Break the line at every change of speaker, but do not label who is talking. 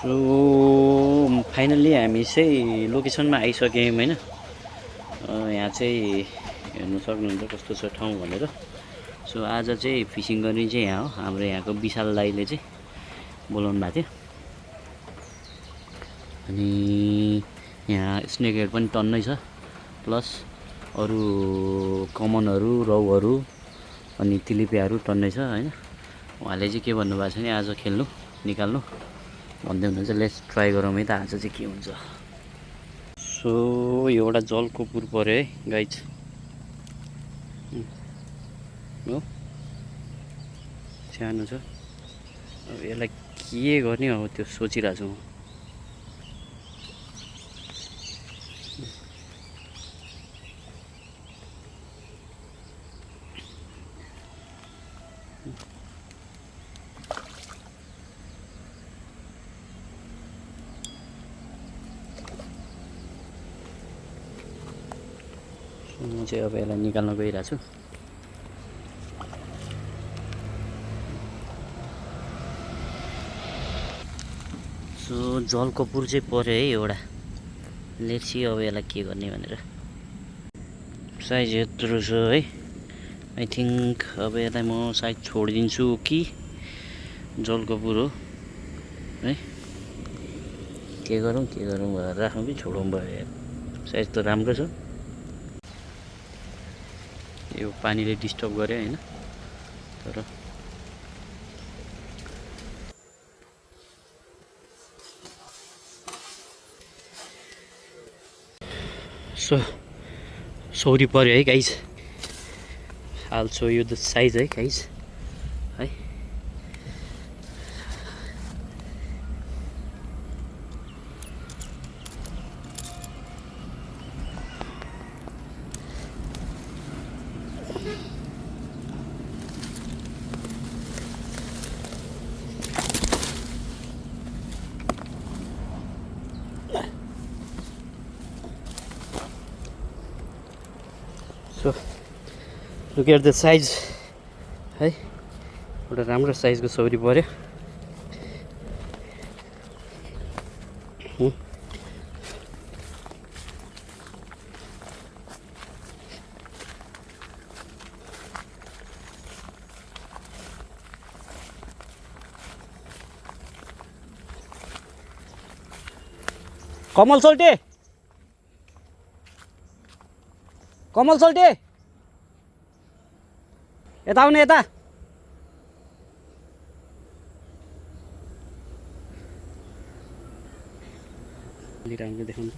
So finally हामी चाहिँ लोकेसनमा आइसक्यौँ होइन। यहाँ चाहिँ हेर्नु सक्नुहुन्छ कस्तो छ ठाउँ भनेर। सो आज चाहिँ फिसिङ गर्ने चाहिँ यहाँ हो, हाम्रो यहाँको विशाल दाइले चाहिँ बोलाउनु भएको थियो। अनि यहाँ स्नेक हेड पनि टन्नै छ, प्लस अरू कमनहरू, रौहरू अनि तिलिपियाहरू टन्नै छ होइन। उहाँले चाहिँ के भन्नुभएको छ भने आज खेल्नु निकाल्नु भन्दै हुनुहुन्छ। लेट्स ट्राई गरौँ है त आज चाहिँ के हुन्छ। सो एउटा जलकपुर पऱ्यो है गाइज हो, सानो छ। अब यसलाई के गर्ने हो त्यो सोचिरहेको छु म। म चाहिँ अब यसलाई निकाल्न गइरहेको छु। सो जलकपुर चाहिँ पऱ्यो है एउटा। लेट्स सी अब यसलाई के गर्ने भनेर। साइज यत्रो छ है। आई थिङ्क अब यसलाई म सायद छोडिदिन्छु कि जलकपुर हो है। के गरौँ भनेर राखौँ कि छोडौँ भयो। साइज त राम्रो छ, यो पानीले डिस्टर्ब गर्यो होइन। तर सो सौरी पऱ्यो है guys. I'll show you the size है गाइज है। So look at the size है। एउटा राम्रो साइजको सौरी पऱ्यो। कमल सोल्टे, कमल सोल्टे यता आउने, यता लिएर आएको देखाउनु।